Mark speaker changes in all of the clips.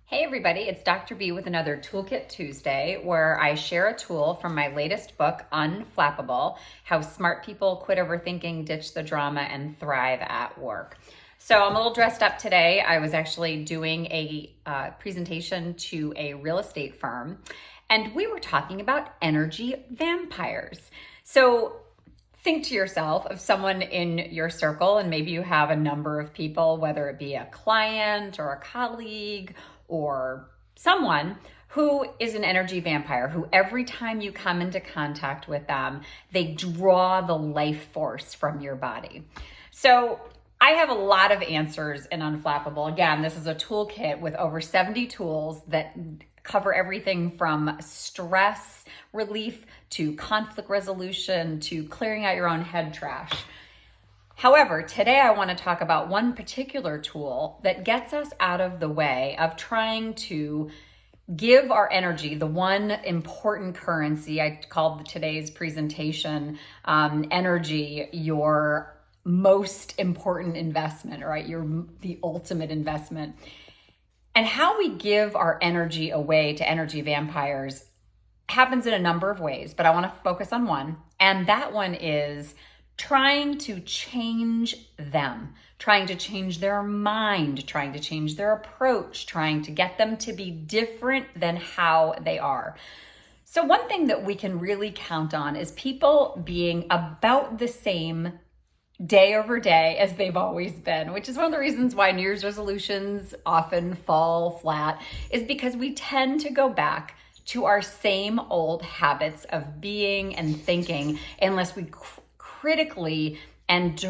Speaker 1: Hey everybody, it's Dr. B with another Toolkit Tuesday where I share a tool from my latest book, Unflappable, How Smart People Quit Overthinking, Ditch the Drama, and Thrive at Work. So I'm a little dressed up today. I was actually doing a presentation to a real estate firm, and we were talking about energy vampires. So think to yourself of someone in your circle, and maybe you have a number of people, whether it be a client or a colleague or someone who is an energy vampire, who every time you come into contact with them, they draw the life force from your body. So I have a lot of answers in Unflappable. Again, this is a toolkit with over 70 tools that cover everything from stress relief to conflict resolution to clearing out your own head trash. However, today I want to talk about one particular tool that gets us out of the way of trying to give our energy, the one important currency. I called today's presentation energy, your most important investment, right? The ultimate investment. And how we give our energy away to energy vampires happens in a number of ways, but I want to focus on one. And that one is trying to change them, trying to change their mind, trying to change their approach, trying to get them to be different than how they are. So one thing that we can really count on is people being about the same day over day as they've always been, which is one of the reasons why New Year's resolutions often fall flat, is because we tend to go back to our same old habits of being and thinking unless we critically and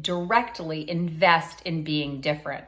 Speaker 1: directly invest in being different.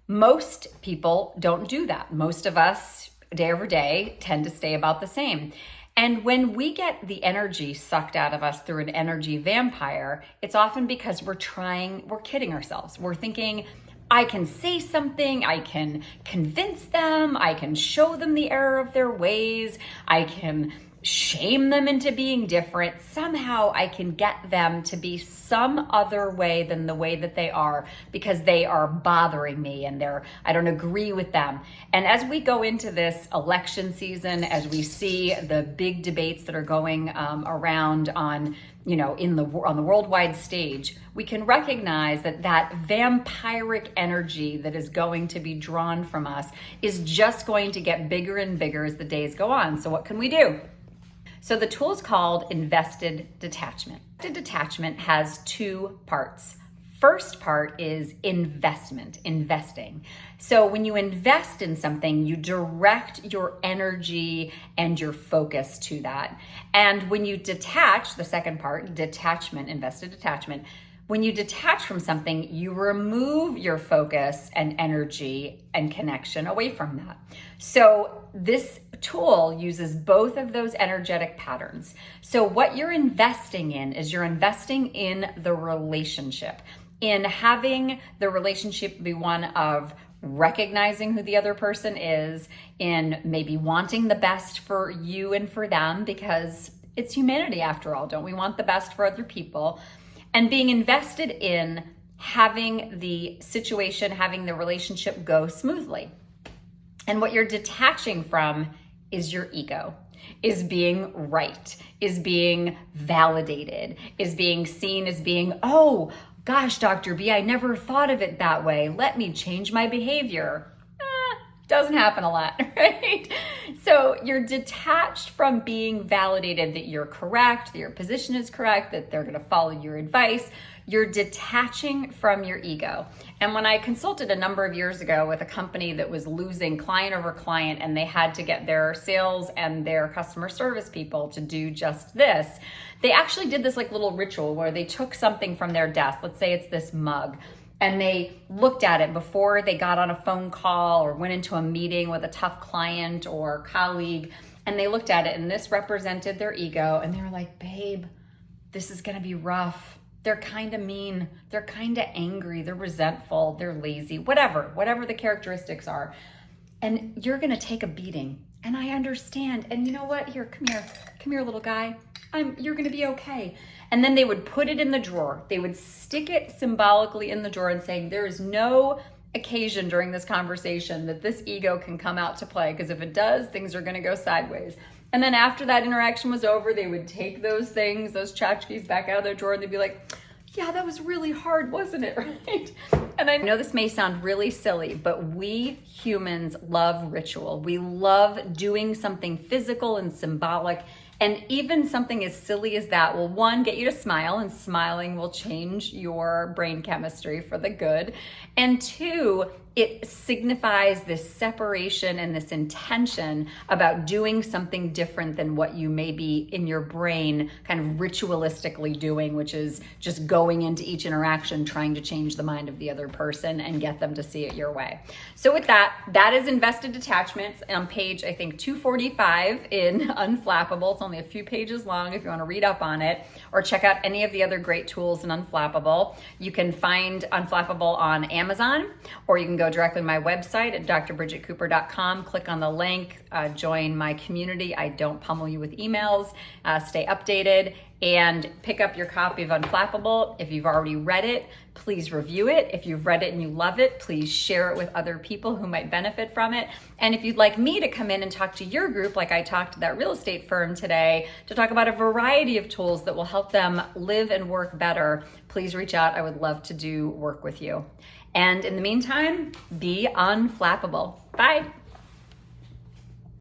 Speaker 1: Most people don't do that. Most of us, day over day, tend to stay about the same. And when we get the energy sucked out of us through an energy vampire, it's often because we're kidding ourselves. We're thinking, I can say something, I can convince them, I can show them the error of their ways, I can shame them into being different. Somehow I can get them to be some other way than the way that they are because they are bothering me and I don't agree with them. And as we go into this election season, as we see the big debates that are going around on the worldwide stage, we can recognize that vampiric energy that is going to be drawn from us is just going to get bigger and bigger as the days go on. So what can we do? So the tool is called invested detachment. Invested detachment has two parts. First part is investing. So when you invest in something, you direct your energy and your focus to that. And when you detach, the second part, detachment, invested detachment, when you detach from something, you remove your focus and energy and connection away from that. So this tool uses both of those energetic patterns. So what you're investing in is you're investing in the relationship, in having the relationship be one of recognizing who the other person is, in maybe wanting the best for you and for them, because it's humanity after all. Don't we want the best for other people? And being invested in having the situation, having the relationship go smoothly. And what you're detaching from is your ego, is being right, is being validated, is being seen as being, oh gosh, Dr. B, I never thought of it that way. Let me change my behavior. Doesn't happen a lot, right? So you're detached from being validated that you're correct, that your position is correct, that they're going to follow your advice. You're detaching from your ego. And when I consulted a number of years ago with a company that was losing client over client, and they had to get their sales and their customer service people to do just this, they actually did this like little ritual where they took something from their desk. Let's say it's this mug. And they looked at it before they got on a phone call or went into a meeting with a tough client or colleague. And they looked at it, and this represented their ego. And they were like, babe, this is going to be rough. They're kind of mean. They're kind of angry. They're resentful. They're lazy, whatever the characteristics are. And you're going to take a beating. And I understand. And you know what? Here, come here, little guy. You're going to be okay. And then they would put it in the drawer. They would stick it symbolically in the drawer and saying, there is no occasion during this conversation that this ego can come out to play, because if it does, things are going to go sideways. And then after that interaction was over, they would take those things, those tchotchkes, back out of their drawer, and they'd be like, yeah, that was really hard, wasn't it, right? And I know this may sound really silly, but we humans love ritual. We love doing something physical and symbolic. And even something as silly as that will, one, get you to smile, and smiling will change your brain chemistry for the good. And two, it signifies this separation and this intention about doing something different than what you may be in your brain kind of ritualistically doing, which is just going into each interaction trying to change the mind of the other person and get them to see it your way. So with that, that is Invested Detachments on page, I think, 245 in Unflappable. It's only a few pages long if you want to read up on it, or check out any of the other great tools in Unflappable. You can find Unflappable on Amazon, or you can go directly to my website at drbridgetcooper.com, click on the link, join my community. I don't pummel you with emails, stay updated, and pick up your copy of Unflappable. If you've already read it, please review it. If you've read it and you love it, please share it with other people who might benefit from it. And if you'd like me to come in and talk to your group, like I talked to that real estate firm today, to talk about a variety of tools that will help them live and work better, please reach out. I would love to do work with you. And in the meantime, be unflappable. Bye.